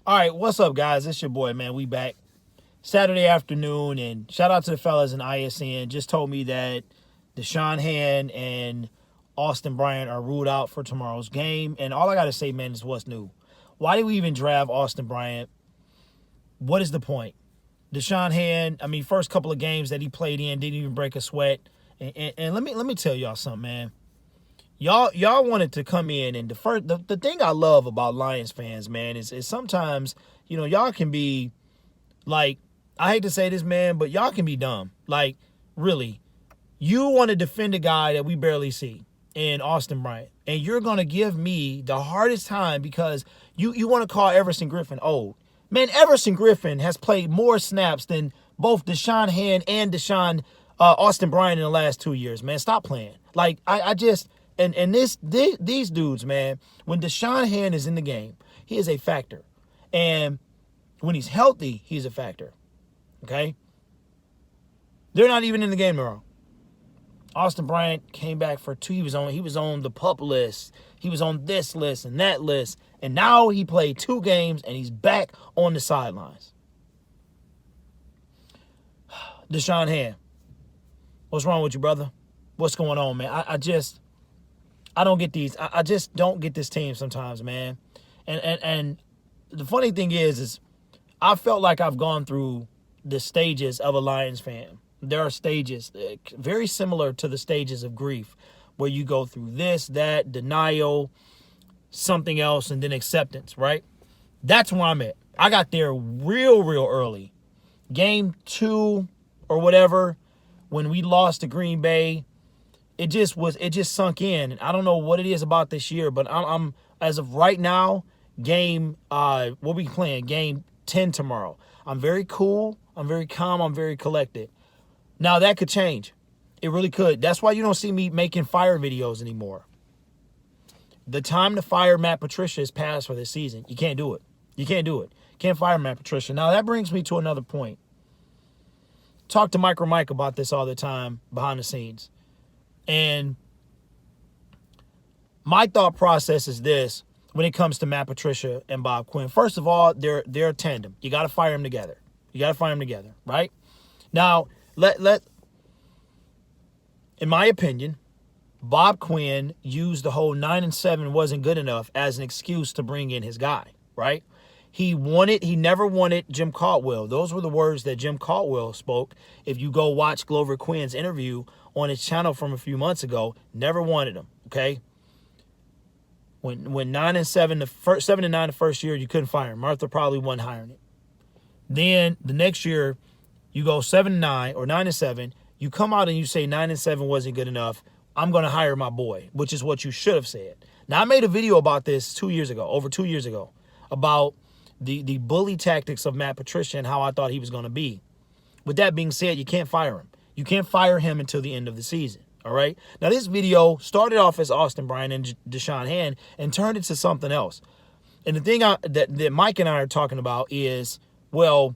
All right, what's up, guys? It's your boy, man. We back Saturday afternoon, and shout out to the fellas in ISN. Just told me that Deshaun Hand and Austin Bryant are ruled out for tomorrow's game. And all I got to say, man, is what's new. Why did we even draft Austin Bryant? What is the point? Deshaun Hand, first couple of games that he played in, didn't even break a sweat. And let me tell y'all something, man. Y'all wanted to come in and the thing I love about Lions fans, man, is sometimes, y'all can be like, I hate to say this, man, but y'all can be dumb. Like, really, you want to defend a guy that we barely see in Austin Bryant, and you're going to give me the hardest time because you want to call Everson Griffin old. Man, Everson Griffin has played more snaps than both Deshaun Hand and Austin Bryant in the last 2 years, man. Stop playing. Like, I just... And these dudes, man, when Deshaun Hand is in the game, he is a factor. And when he's healthy, he's a factor. Okay? They're not even in the game tomorrow. Austin Bryant came back for 2. He was on the PUP list. He was on this list and that list. And now he played 2 games and he's back on the sidelines. Deshaun Hand. What's wrong with you, brother? What's going on, man? I don't get these. I just don't get this team sometimes, man. And the funny thing is I felt like I've gone through the stages of a Lions fan. There are stages very similar to the stages of grief where you go through this, that, denial, something else, and then acceptance, right? That's where I'm at. I got there real early. Game 2 or whatever, when we lost to Green Bay, it just sunk in. And I don't know what it is about this year, but I'm as of right now, what we playing? Game 10 tomorrow. I'm very cool. I'm very calm. I'm very collected. Now that could change. It really could. That's why you don't see me making fire videos anymore. The time to fire Matt Patricia is past for this season. You can't do it. You can't do it. Can't fire Matt Patricia. Now that brings me to another point. Talk to Mike about this all the time behind the scenes. And my thought process is this when it comes to Matt Patricia and Bob Quinn. First of all, they're a tandem. You got to fire them together. Right? Now, in my opinion, Bob Quinn used the whole 9-7 wasn't good enough as an excuse to bring in his guy, right? He never wanted Jim Caldwell. Those were the words that Jim Caldwell spoke. If you go watch Glover Quinn's interview on his channel from a few months ago, never wanted him, okay? When 9-7, 7-9 the first year, you couldn't fire him. Martha probably wasn't hiring it. Then the next year, you go 7-9 or 9-7, you come out and you say 9-7 wasn't good enough. I'm going to hire my boy, which is what you should have said. Now, I made a video about this over 2 years ago, about the bully tactics of Matt Patricia and how I thought he was going to be. With that being said, you can't fire him. You can't fire him until the end of the season, all right? Now, this video started off as Austin Bryant and Deshaun Hand and turned into something else. And the thing that Mike and I are talking about is, well,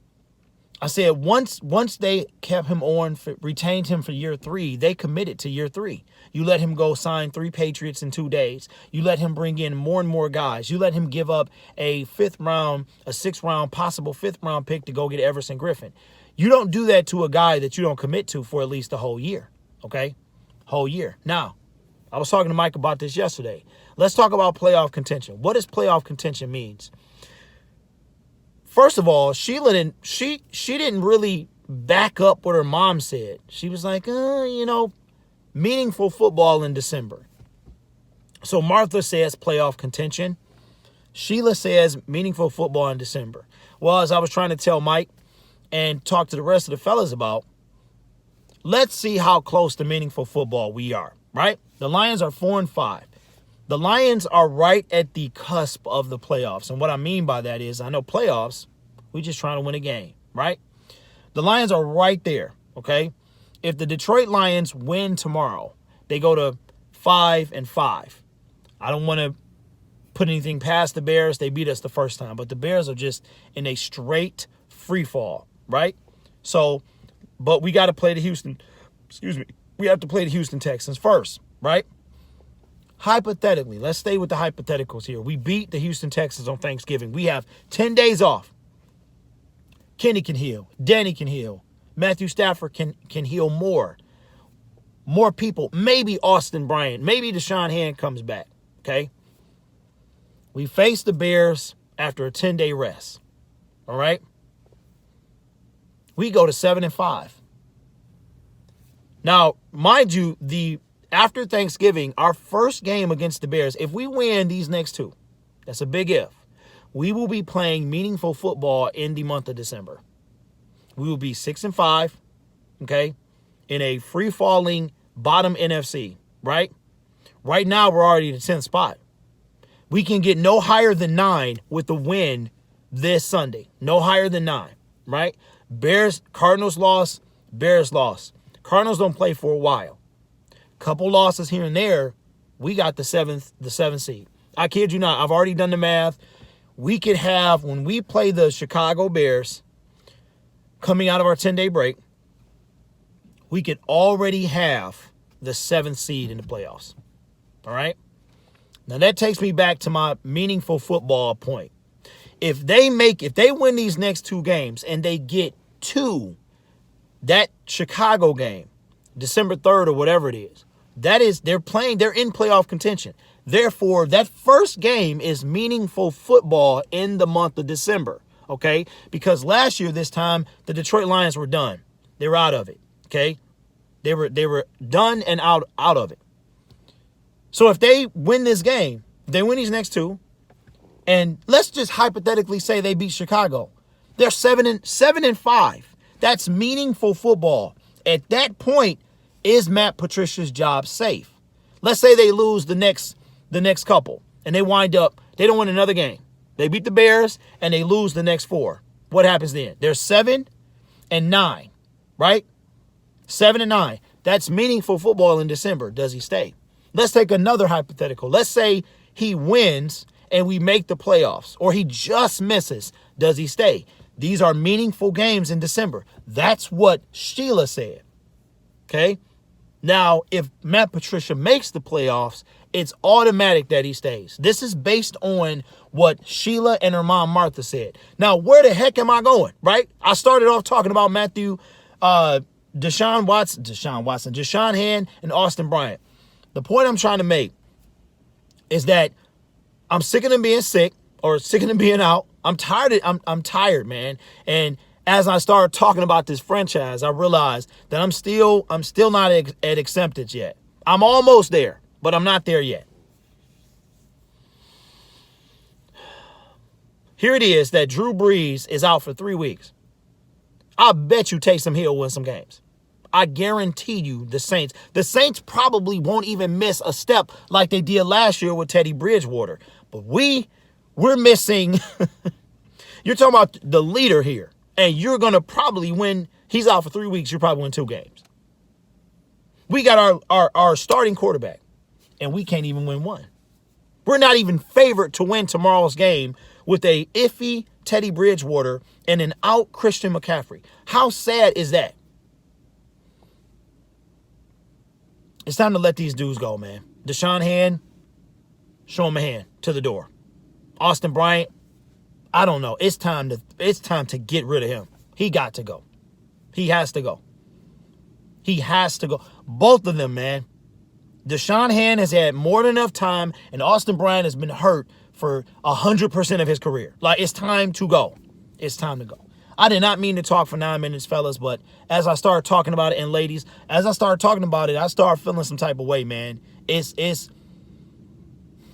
I said once they kept him on, retained him for year 3, they committed to year 3. You let him go sign 3 Patriots in 2 days. You let him bring in more and more guys. You let him give up a 5th round, a 6th round, possible 5th round pick to go get Everson Griffin. You don't do that to a guy that you don't commit to for at least a whole year, okay? Whole year. Now, I was talking to Mike about this yesterday. Let's talk about playoff contention. What does playoff contention means? First of all, Sheila didn't really back up what her mom said. She was like, meaningful football in December. So Martha says playoff contention. Sheila says meaningful football in December. Well, as I was trying to tell Mike and talk to the rest of the fellas about, let's see how close to meaningful football we are, right? The Lions are 4-5. The Lions are right at the cusp of the playoffs. And what I mean by that is, I know playoffs, we're just trying to win a game, right? The Lions are right there, okay? If the Detroit Lions win tomorrow, they go to 5-5. I don't want to put anything past the Bears. They beat us the first time. But the Bears are just in a straight free fall, right? So, but we got to play the we have to play the Houston Texans first, right? hypothetically, let's stay with the hypotheticals here. We beat the Houston Texans on Thanksgiving. We have 10 days off. Kenny can heal. Danny can heal. Matthew Stafford can heal more. More people. Maybe Austin Bryant. Maybe Deshaun Hand comes back. Okay? We face the Bears after a 10-day rest. All right? We go to 7-5. Now, mind you, after Thanksgiving, our first game against the Bears, if we win these next two, that's a big if, we will be playing meaningful football in the month of December. We will be 6-5, okay, in a free-falling bottom NFC, right? Right now, we're already in the 10th spot. We can get no higher than 9 with the win this Sunday. No higher than 9, right? Cardinals lost, Bears lost. Cardinals don't play for a while. Couple losses here and there, we got the seventh seed. I kid you not. I've already done the math. We could have, when we play the Chicago Bears, coming out of our 10-day break, we could already have the 7th seed in the playoffs. All right? Now, that takes me back to my meaningful football point. If they win these next 2 games and they get to that Chicago game, December 3rd or whatever it is, they're in playoff contention. Therefore, that first game is meaningful football in the month of December, okay? Because last year, this time, the Detroit Lions were done. They were out of it, okay? They were done and out of it. So if they win this game, they win these next 2, and let's just hypothetically say they beat Chicago. They're 7-5. That's meaningful football. At that point, is Matt Patricia's job safe? Let's say they lose the next couple, and they wind up, they don't win another game. They beat the Bears, and they lose the next 4. What happens then? They're 7-9, right? 7-9. That's meaningful football in December. Does he stay? Let's take another hypothetical. Let's say he wins and we make the playoffs, or he just misses. Does he stay? These are meaningful games in December. That's what Sheila said. Okay? Now, if Matt Patricia makes the playoffs, it's automatic that he stays. This is based on what Sheila and her mom Martha said. Now, where the heck am I going, right? I started off talking about Deshaun Hand, and Austin Bryant. The point I'm trying to make is that I'm sick of them being sick or sick of them being out. I'm tired. I'm tired, man. And as I started talking about this franchise, I realized that I'm still not at acceptance yet. I'm almost there, but I'm not there yet. Here it is that Drew Brees is out for 3 weeks. I bet you Taysom Hill win some games. I guarantee you the Saints probably won't even miss a step like they did last year with Teddy Bridgewater. But we're missing. You're talking about the leader here. And you're going to probably win. He's out for 3 weeks. You'll probably win 2 games. We got our starting quarterback, and we can't even win 1. We're not even favored to win tomorrow's game with a iffy Teddy Bridgewater and an out Christian McCaffrey. How sad is that? It's time to let these dudes go, man. Deshaun Hand, show him a hand to the door. Austin Bryant, I don't know. It's time to get rid of him. He got to go. He has to go. He has to go. Both of them, man. Deshaun Hand has had more than enough time, and Austin Bryant has been hurt for 100% of his career. Like, it's time to go. It's time to go. I did not mean to talk for 9 minutes, fellas, but as I started talking about it, and ladies, as I started talking about it, I started feeling some type of way, man.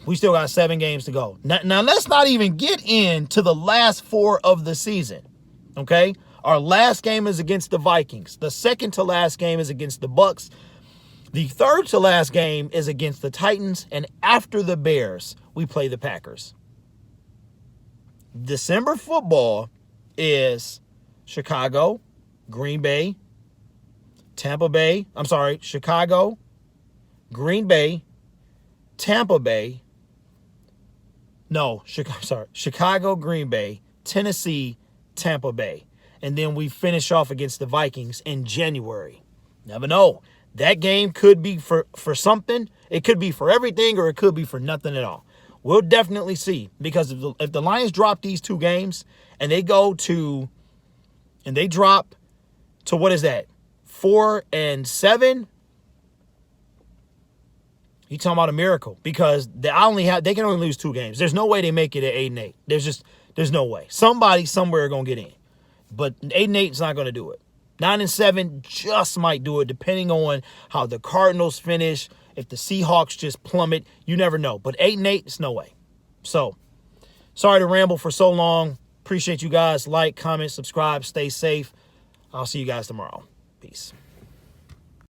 We still got 7 games to go. Now, let's not even get into the last 4 of the season, okay? Our last game is against the Vikings. The second to last game is against the Bucks. The third to last game is against the Titans, and after the Bears, we play the Packers. December football is Chicago, Green Bay, Chicago, Green Bay, Tampa Bay. Chicago, Green Bay, Tennessee, Tampa Bay. And then we finish off against the Vikings in January. Never know. That game could be for something. It could be for everything, or it could be for nothing at all. We'll definitely see, because if the Lions drop these 2 games and they drop to, what is that, 4-7, you talking about a miracle, because they can only lose 2 games. There's no way they make it at 8-8. There's no way. Somebody somewhere gonna get in, but 8-8 is not gonna do it. 9-7 just might do it, depending on how the Cardinals finish. If the Seahawks just plummet, you never know. But 8-8, it's no way. So, sorry to ramble for so long. Appreciate you guys. Like, comment, subscribe, stay safe. I'll see you guys tomorrow. Peace.